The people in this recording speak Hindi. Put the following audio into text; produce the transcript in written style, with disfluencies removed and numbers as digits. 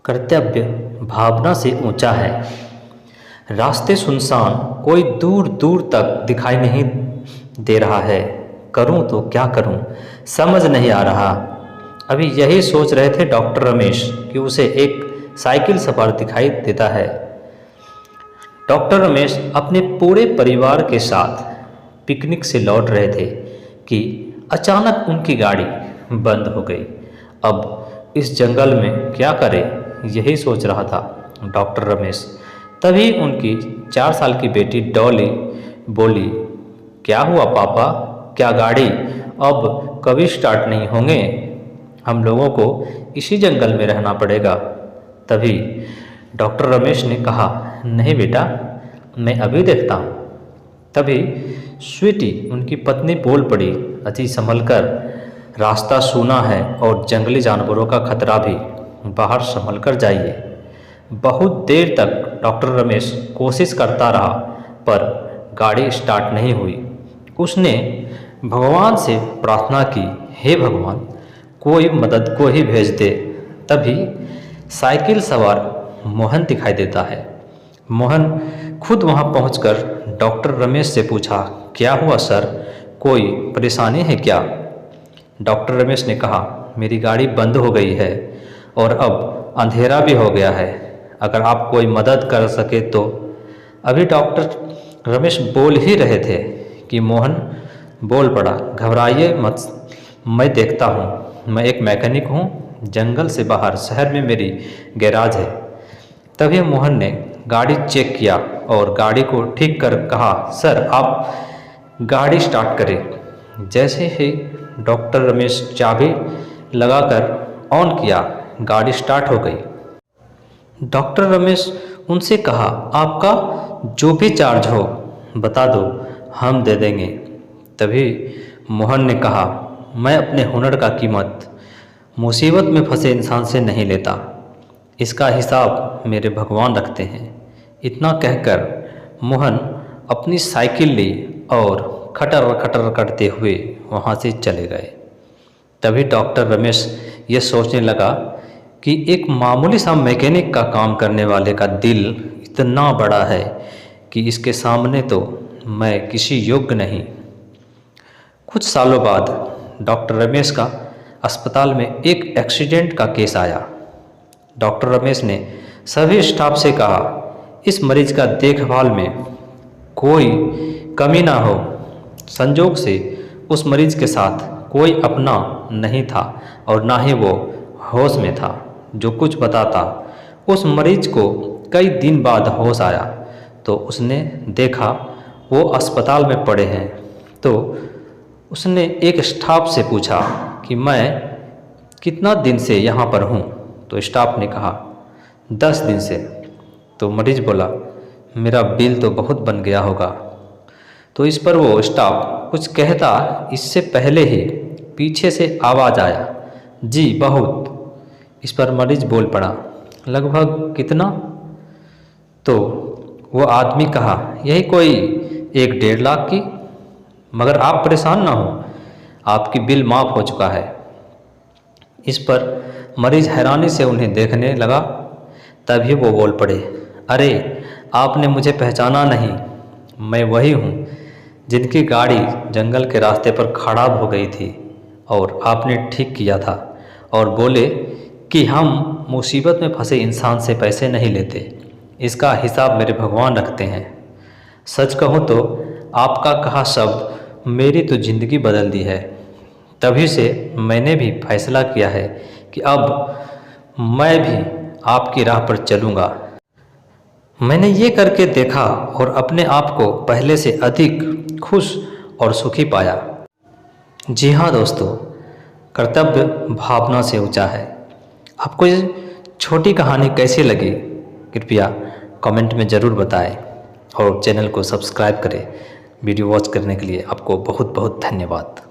कर्तव्य भावना से ऊंचा है। रास्ते सुनसान, कोई दूर दूर तक दिखाई नहीं दे रहा है। करूं तो क्या करूं, समझ नहीं आ रहा। अभी यही सोच रहे थे डॉक्टर रमेश कि उसे एक साइकिल सवार दिखाई देता है। डॉक्टर रमेश अपने पूरे परिवार के साथ पिकनिक से लौट रहे थे कि अचानक उनकी गाड़ी बंद हो गई। अब इस जंगल में क्या करे, यही सोच रहा था डॉक्टर रमेश। तभी उनकी 4 साल की बेटी डॉली बोली, क्या हुआ पापा, क्या गाड़ी अब कभी स्टार्ट नहीं होंगे? हम लोगों को इसी जंगल में रहना पड़ेगा। तभी डॉक्टर रमेश ने कहा, नहीं बेटा, मैं अभी देखता हूँ। तभी स्वीटी उनकी पत्नी बोल पड़ी, अति संभल कर, रास्ता सूना है और जंगली जानवरों का खतरा भी, बाहर संभल कर जाइए। बहुत देर तक डॉक्टर रमेश कोशिश करता रहा पर गाड़ी स्टार्ट नहीं हुई। उसने भगवान से प्रार्थना की, हे भगवान, कोई मदद को ही भेज दे। तभी साइकिल सवार मोहन दिखाई देता है। मोहन खुद वहां पहुंचकर डॉक्टर रमेश से पूछा, क्या हुआ सर, कोई परेशानी है क्या? डॉक्टर रमेश ने कहा, मेरी गाड़ी बंद हो गई है और अब अंधेरा भी हो गया है, अगर आप कोई मदद कर सके तो। अभी डॉक्टर रमेश बोल ही रहे थे कि मोहन बोल पड़ा, घबराइए मत, मैं देखता हूँ, मैं एक मैकेनिक हूँ, जंगल से बाहर शहर में मेरी गैराज है। तभी मोहन ने गाड़ी चेक किया और गाड़ी को ठीक कर कहा, सर आप गाड़ी स्टार्ट करें। जैसे ही डॉक्टर रमेश चाबी लगाकर ऑन किया, गाड़ी स्टार्ट हो गई। डॉक्टर रमेश उनसे कहा, आपका जो भी चार्ज हो बता दो, हम दे देंगे। तभी मोहन ने कहा, मैं अपने हुनर का कीमत मुसीबत में फंसे इंसान से नहीं लेता, इसका हिसाब मेरे भगवान रखते हैं। इतना कहकर मोहन अपनी साइकिल ली और खटर खटर करते हुए वहाँ से चले गए। तभी डॉक्टर रमेश ये सोचने लगा कि एक मामूली सा मैकेनिक का काम करने वाले का दिल इतना बड़ा है कि इसके सामने तो मैं किसी योग्य नहीं। कुछ सालों बाद डॉक्टर रमेश का अस्पताल में एक एक्सीडेंट का केस आया। डॉक्टर रमेश ने सभी स्टाफ से कहा, इस मरीज का देखभाल में कोई कमी ना हो। संजोग से उस मरीज के साथ कोई अपना नहीं था और ना ही वो होश में था। जो कुछ बताता, उस मरीज को कई दिन बाद होश आया तो उसने देखा वो अस्पताल में पड़े हैं। तो उसने एक स्टाफ से पूछा कि मैं कितना दिन से यहाँ पर हूँ? तो स्टाफ ने कहा 10 दिन से। तो मरीज बोला, मेरा बिल तो बहुत बन गया होगा। तो इस पर वो स्टाफ कुछ कहता, इससे पहले ही पीछे से आवाज़ आया, जी बहुत। इस पर मरीज बोल पड़ा, लगभग कितना? तो वो आदमी कहा, यही कोई 1-1.5 लाख की। मगर आप परेशान ना हो, आपकी बिल माफ़ हो चुका है। इस पर मरीज हैरानी से उन्हें देखने लगा। तभी वो बोल पड़े, अरे आपने मुझे पहचाना नहीं, मैं वही हूँ जिनकी गाड़ी जंगल के रास्ते पर खराब हो गई थी और आपने ठीक किया था। और बोले कि हम मुसीबत में फंसे इंसान से पैसे नहीं लेते, इसका हिसाब मेरे भगवान रखते हैं। सच कहूँ तो आपका कहा शब्द मेरी तो ज़िंदगी बदल दी है। तभी से मैंने भी फैसला किया है कि अब मैं भी आपकी राह पर चलूँगा। मैंने ये करके देखा और अपने आप को पहले से अधिक खुश और सुखी पाया। जी हाँ दोस्तों, कर्तव्य भावना से ऊंचा है। आपको ये छोटी कहानी कैसी लगी, कृपया कमेंट में ज़रूर बताएं और चैनल को सब्सक्राइब करें। वीडियो वॉच करने के लिए आपको बहुत बहुत धन्यवाद।